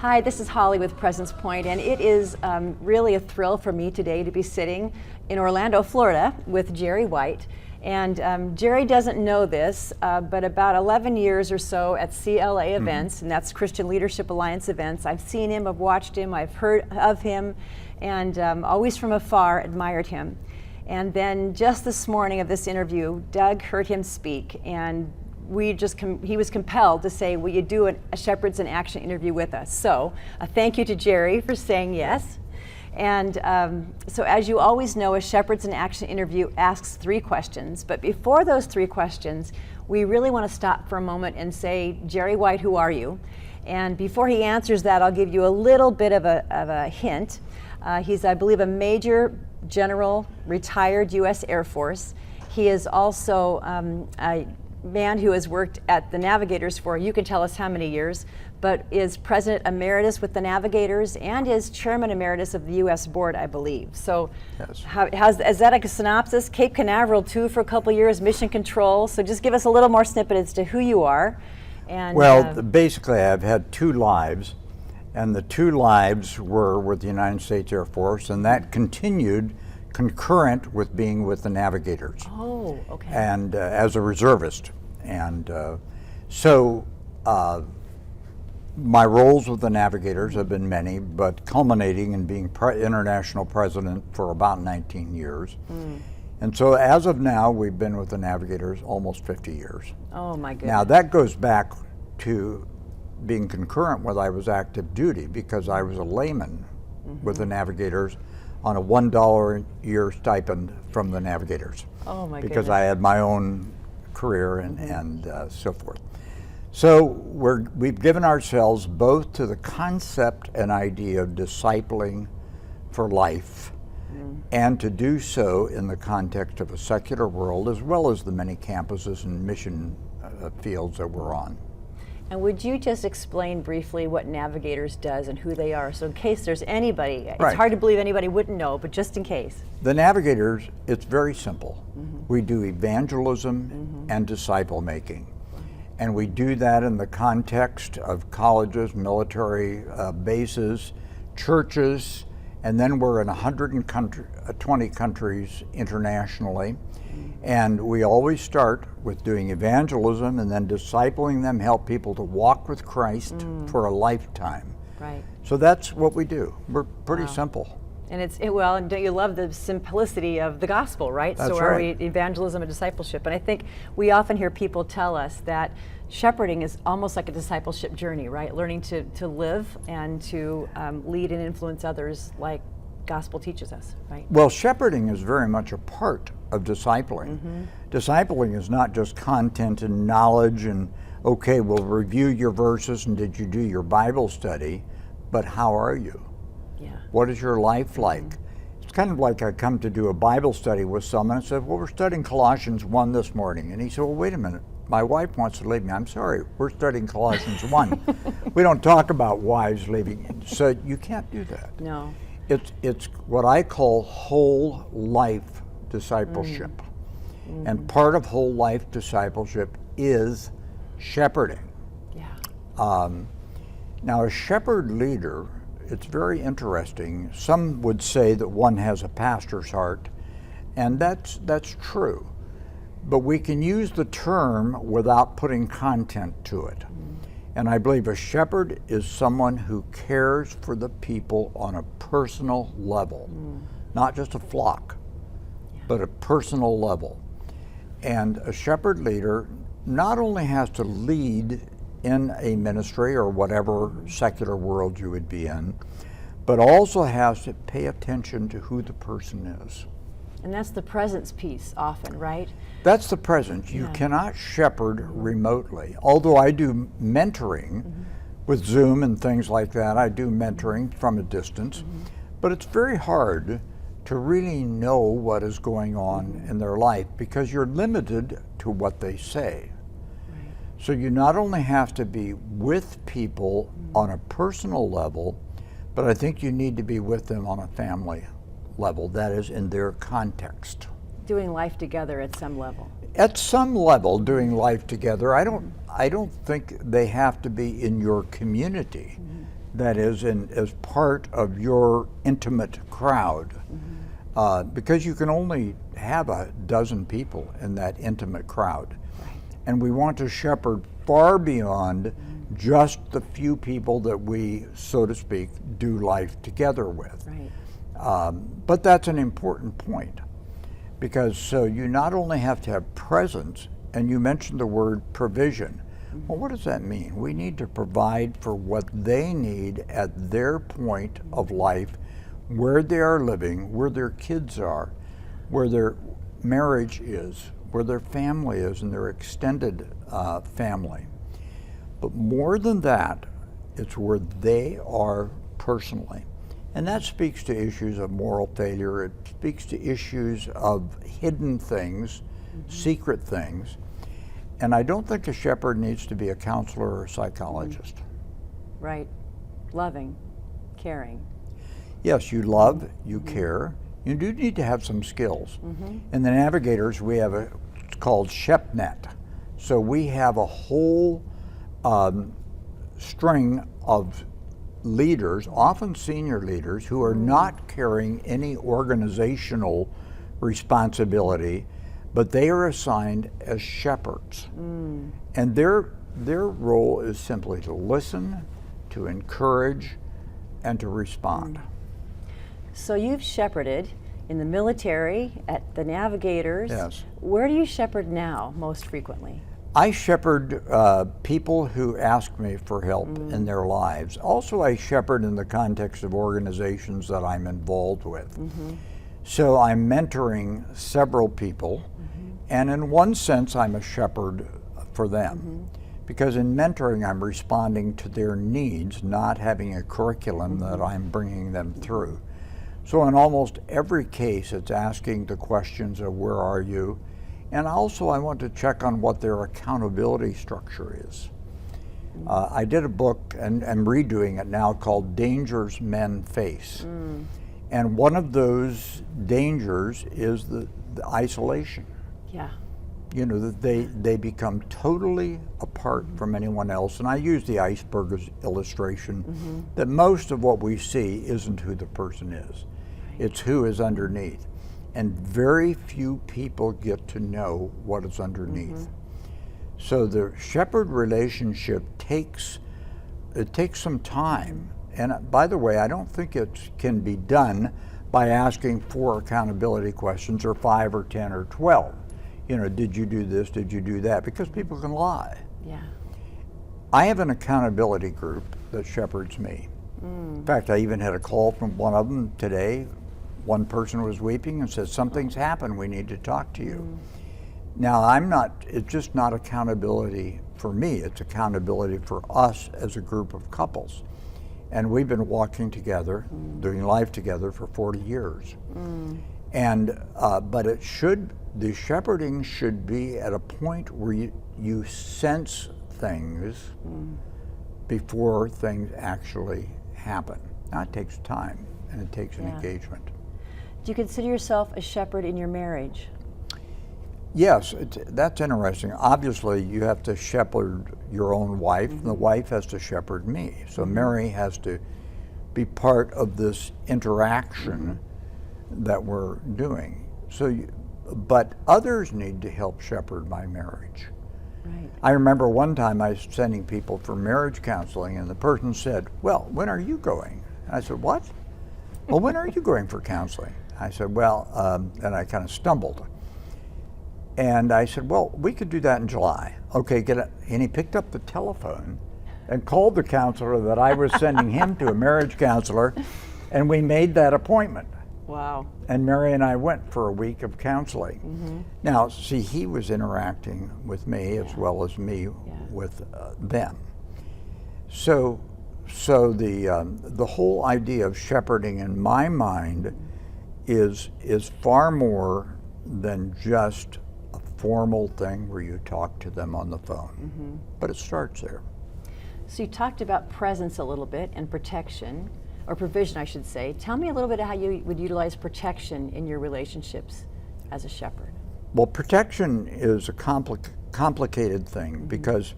Hi, this is Holly with Presence Point, and it is really a thrill for me today to be sitting in Orlando, Florida with Jerry White. And Jerry doesn't know this, but about 11 years or so at CLA events, and that's Christian Leadership Alliance events, I've seen him, I've watched him, I've heard of him, and always from afar admired him. And then just this morning of this interview, Doug heard him speak, and he was compelled to say, will you do a Shepherds in Action interview with us? So a thank you to Jerry for saying yes. And so as you always know, a Shepherds in Action interview asks 3 questions. But before those 3 questions, we really want to stop for a moment and say, Jerry White, who are you? And before he answers that, I'll give you a little bit of a hint. He's, I believe, a Major General, retired U.S. Air Force. He is also a man who has worked at the Navigators for, you can tell us how many years, but is President Emeritus with the Navigators and is Chairman Emeritus of the U.S. Board, I believe. So yes. Is that a synopsis? Cape Canaveral too for a couple years, Mission Control. So just give us a little more snippet as to who you are. And well, basically I've had 2 lives, and the 2 lives were with the United States Air Force, and that continued concurrent with being with the Navigators. Oh, okay. And as a reservist. And so my roles with the Navigators have been many, but culminating in being international president for about 19 years. And so as of now, we've been with the Navigators almost 50 years. Oh my goodness. Now that goes back to being concurrent with I was active duty, because I was a layman with the Navigators on a $1 a year stipend from the Navigators. Oh my because goodness. I had my own career and so forth. So we've given ourselves both to the concept and idea of discipling for life, and to do so in the context of a secular world, as well as the many campuses and mission fields that we're on. And would you just explain briefly what Navigators does and who they are? So in case there's anybody, it's hard to believe anybody wouldn't know, but just in case. The Navigators, it's very simple. We do evangelism and disciple making. And we do that in the context of colleges, military bases, churches, and then we're in 120 countries internationally. And we always start with doing evangelism and then discipling them, help people to walk with Christ for a lifetime. Right. So that's what we do. We're pretty simple. And well, and don't you love the simplicity of the gospel, right? That's so right. we evangelism and discipleship. And I think we often hear people tell us that shepherding is almost like a discipleship journey, right? Learning to live and to lead and influence others like gospel teaches us, right? Well, shepherding is very much a part of discipling. Discipling is not just content and knowledge and, okay, we'll review your verses and did you do your Bible study, but how are you? Yeah. What is your life like? It's kind of like I come to do a Bible study with someone and said, well, we're studying Colossians 1 this morning. And he said, well, wait a minute, my wife wants to leave me. I'm sorry, we're studying Colossians 1. We don't talk about wives leaving. So you can't do that. No. It's what I call whole life discipleship. And part of whole life discipleship is shepherding. Yeah. Now a shepherd leader, it's very interesting. Some would say that one has a pastor's heart, and that's true. But we can use the term without putting content to it. And I believe a shepherd is someone who cares for the people on a personal level, not just a flock, but a personal level. And a shepherd leader not only has to lead in a ministry or whatever secular world you would be in, but also has to pay attention to who the person is. And that's the presence piece often, right? That's the presence. You cannot shepherd remotely. Although I do mentoring with Zoom and things like that, I do mentoring from a distance, but it's very hard to really know what is going on in their life because you're limited to what they say. So you not only have to be with people on a personal level, but I think you need to be with them on a family level, that is in their context. Doing life together at some level. At some level, doing life together. I don't think they have to be in your community that is as part of your intimate crowd. Because you can only have a dozen people in that intimate crowd. And we want to shepherd far beyond just the few people that we, so to speak, do life together with. Right. But that's an important point, because so you not only have to have presence, and you mentioned the word provision. Well, what does that mean? We need to provide for what they need at their point of life, where they are living, where their kids are, where their marriage is, where their family is, and their extended family. But more than that, it's where they are personally. And that speaks to issues of moral failure. It speaks to issues of hidden things, secret things. And I don't think a shepherd needs to be a counselor or a psychologist. Right. Loving, caring. Yes, you love, you care. You do need to have some skills. In the Navigators, we have it's called ShepNet. So we have a whole string of leaders, often senior leaders, who are not carrying any organizational responsibility, but they are assigned as shepherds. And their role is simply to listen, to encourage, and to respond. So you've shepherded in the military, at the Navigators. Yes. Where do you shepherd now most frequently? I shepherd people who ask me for help in their lives. Also, I shepherd in the context of organizations that I'm involved with. So I'm mentoring several people, and in one sense, I'm a shepherd for them. Because in mentoring, I'm responding to their needs, not having a curriculum that I'm bringing them through. So in almost every case, it's asking the questions of where are you? And also I want to check on what their accountability structure is. I did a book, and I'm redoing it now, called Dangers Men Face. And one of those dangers is the isolation. Yeah. You know, that they become totally apart from anyone else. And I use the iceberg as illustration that most of what we see isn't who the person is. It's who is underneath. And very few people get to know what is underneath. So the shepherd relationship takes some time. And by the way, I don't think it can be done by asking 4 accountability questions, or 5 or 10 or 12. You know, did you do this, did you do that? Because people can lie. Yeah. I have an accountability group that shepherds me. In fact, I even had a call from one of them today. One person was weeping and said, something's happened, we need to talk to you. Now, it's just not accountability for me, it's accountability for us as a group of couples. And we've been walking together, doing life together for 40 years. And, but the shepherding should be at a point where you sense things before things actually happen. Now, it takes time, and it takes an engagement. Do you consider yourself a shepherd in your marriage? Yes, that's interesting. Obviously, you have to shepherd your own wife, and the wife has to shepherd me. So Mary has to be part of this interaction that we're doing. But others need to help shepherd my marriage. Right. I remember one time I was sending people for marriage counseling, and the person said, well, when are you going? And I said, what? Well, when are you going for counseling? I said, well, and I kind of stumbled. And I said, well, we could do that in July. Okay, get it. And he picked up the telephone and called the counselor that I was sending him to, a marriage counselor, and we made that appointment. Wow. And Mary and I went for a week of counseling. Now, see, he was interacting with me as well as me with them. So the whole idea of shepherding, in my mind, is far more than just a formal thing where you talk to them on the phone. But it starts there. So you talked about presence a little bit, and protection, or provision, I should say. Tell me a little bit how you would utilize protection in your relationships as a shepherd. Well, protection is a complicated thing, because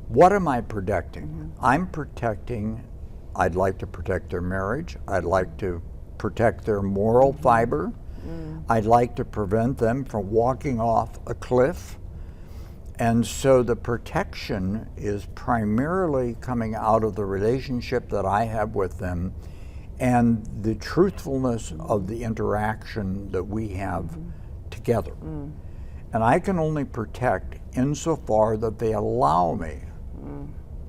what am I protecting? I'm protecting I'd like to protect their marriage. I'd like to protect their moral fiber. I'd like to prevent them from walking off a cliff. And so the protection is primarily coming out of the relationship that I have with them and the truthfulness of the interaction that we have together. And I can only protect insofar that they allow me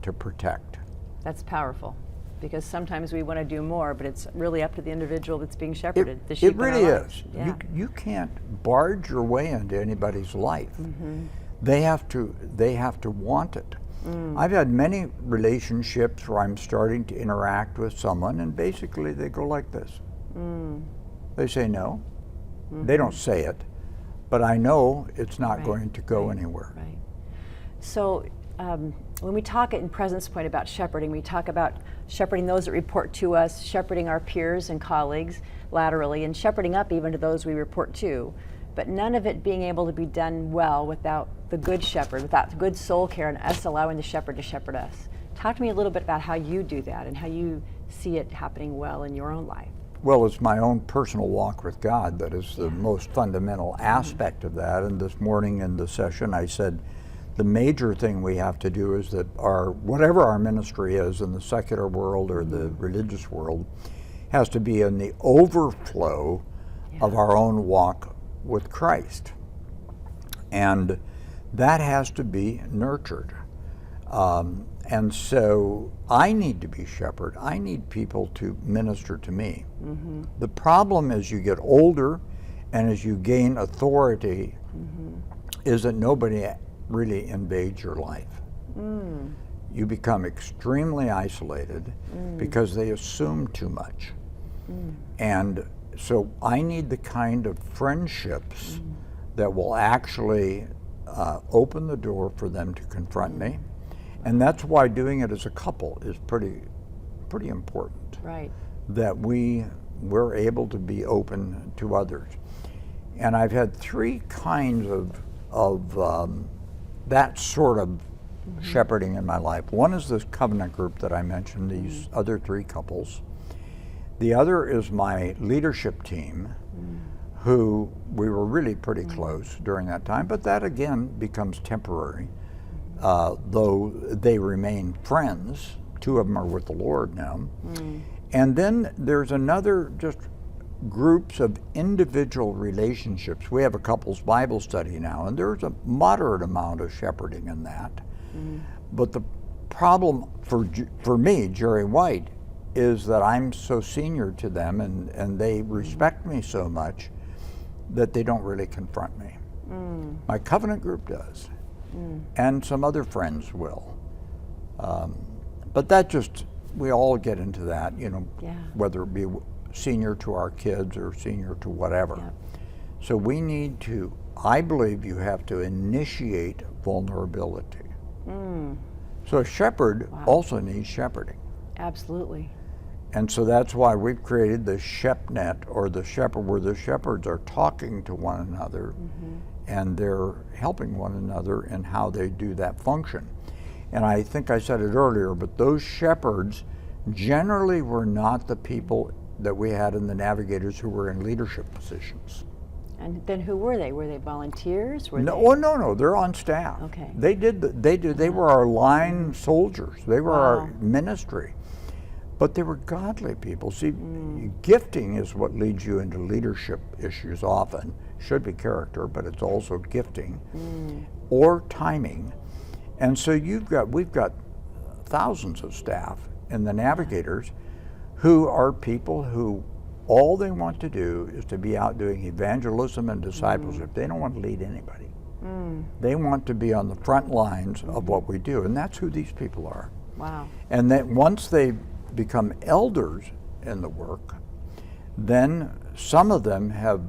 to protect. That's powerful, because sometimes we want to do more, but it's really up to the individual that's being shepherded. The sheep It really in our is. lives. Yeah. You can't barge your way into anybody's life. They have to want it. I've had many relationships where I'm starting to interact with someone and basically they go like this. They say no. They don't say it, but I know it's not going to go anywhere. Right. So when we talk in Presence Point about shepherding, we talk about shepherding those that report to us, shepherding our peers and colleagues laterally, and shepherding up even to those we report to. But none of it being able to be done well without the good shepherd, without the good soul care and us allowing the shepherd to shepherd us. Talk to me a little bit about how you do that and how you see it happening well in your own life. Well, it's my own personal walk with God that is the most fundamental aspect of that. And this morning in the session, I said the major thing we have to do is that whatever our ministry is in the secular world or the religious world has to be in the overflow of our own walk with Christ. And that has to be nurtured. And so I need to be shepherd. I need people to minister to me. The problem as you get older and as you gain authority is that nobody really invades your life. You become extremely isolated because they assume too much. And so I need the kind of friendships that will actually open the door for them to confront me. And that's why doing it as a couple is pretty important. Right. That we're able to be open to others. And I've had three kinds of that sort of shepherding in my life. One is this covenant group that I mentioned, these other three couples. The other is my leadership team, who we were really pretty close during that time, but that again becomes temporary, though they remain friends. Two of them are with the Lord now. And then there's another just groups of individual relationships. We have a couples Bible study now, and there's a moderate amount of shepherding in that. But the problem for me, Jerry White, is that I'm so senior to them and they respect me so much that they don't really confront me. My covenant group does, and some other friends will. But that just, we all get into that, whether it be senior to our kids or senior to whatever. So we need to, I believe you have to initiate vulnerability. So a shepherd also needs shepherding. Absolutely. And so that's why we've created the ShepNet, or the shepherd, where the shepherds are talking to one another and they're helping one another in how they do that function. And I think I said it earlier, but those shepherds generally were not the people that we had in the Navigators who were in leadership positions. And then who were they? Were they volunteers? No, they're on staff. Okay. They were our line soldiers. They were our ministry. But they were godly people. See, gifting is what leads you into leadership issues often. Should be character, but it's also gifting or timing. And so we've got thousands of staff in the Navigators who are people who all they want to do is to be out doing evangelism and discipleship. They don't want to lead anybody. They want to be on the front lines of what we do, and that's who these people are. Wow. And then once they become elders in the work, then some of them have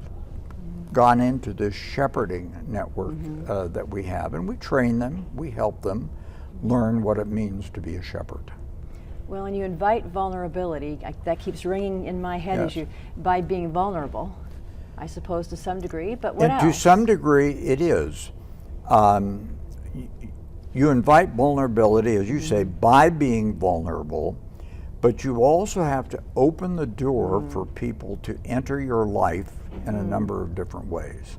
gone into this shepherding network that we have, and we train them, we help them learn what it means to be a shepherd. Well, and you invite vulnerability. That keeps ringing in my head by being vulnerable, I suppose, to some degree. But what else? To some degree, it is. You invite vulnerability, as you say, by being vulnerable, But you also have to open the door for people to enter your life in a number of different ways.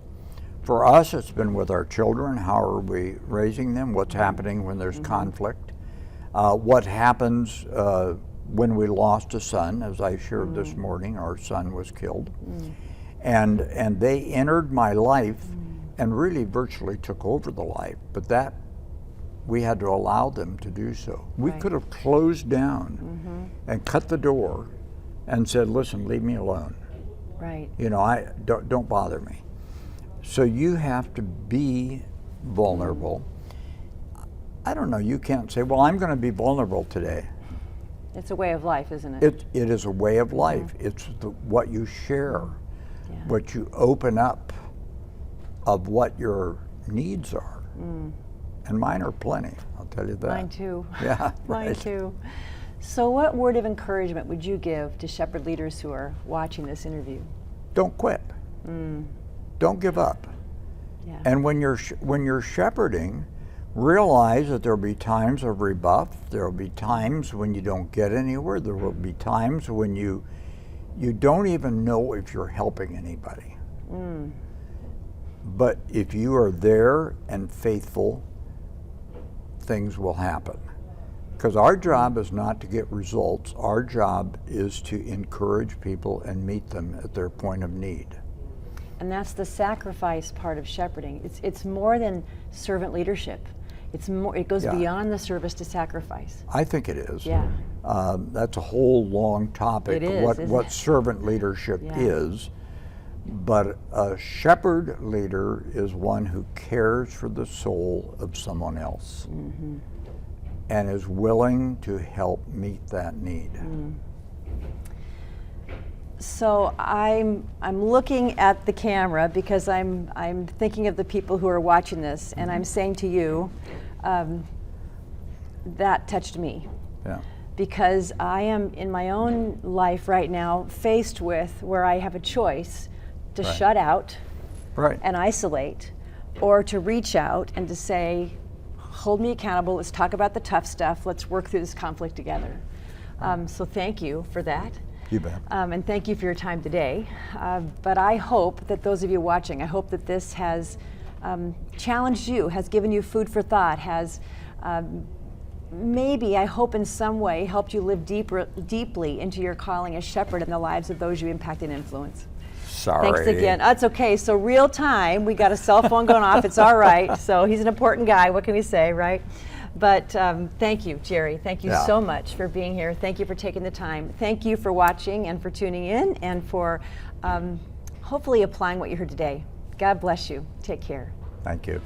For us, it's been with our children. How are we raising them? What's happening when there's conflict? What happens when we lost a son? As I shared this morning, our son was killed. And they entered my life and really virtually took over the life. But that, we had to allow them to do so. We Right. could have closed down and cut the door and said, listen, leave me alone. Right. You know, don't bother me. So you have to be vulnerable. I don't know, you can't say, well, I'm going to be vulnerable today. It's a way of life, isn't it? It is a way of life. It's what you share, Yeah. what you open up of what your needs are. And mine are plenty, I'll tell you that. Mine too. Yeah, Mine right. too. So what word of encouragement would you give to shepherd leaders who are watching this interview? Don't quit. Don't give up. Yeah. And when you're shepherding, realize that there'll be times of rebuff. There'll be times when you don't get anywhere. There will be times when you don't even know if you're helping anybody. But if you are there and faithful, things will happen. Because our job is not to get results. Our job is to encourage people and meet them at their point of need. And that's the sacrifice part of shepherding. It's more than servant leadership. It's more. It goes Yeah. beyond the service to sacrifice. I think it is. Yeah. That's a whole long topic, It is, isn't what it? servant leadership Yeah. is. But a shepherd leader is one who cares for the soul of someone else and is willing to help meet that need. So I'm looking at the camera because I'm thinking of the people who are watching this, and I'm saying to you, that touched me. Yeah. Because I am in my own life right now faced with where I have a choice to Right. shut out Right. and isolate, or to reach out and to say, hold me accountable, let's talk about the tough stuff, let's work through this conflict together. So thank you for that. You bet. And thank you for your time today. But I hope that those of you watching, I hope that this has challenged you, has given you food for thought, has maybe, I hope in some way, helped you live deeply into your calling as shepherd in the lives of those you impact and influence. Sorry. Thanks again. That's okay. So real time, we got a cell phone going off. It's all right. So he's an important guy. What can we say, right? But thank you, Jerry. Thank you Yeah. so much for being here. Thank you for taking the time. Thank you for watching and for tuning in and for hopefully applying what you heard today. God bless you. Take care. Thank you.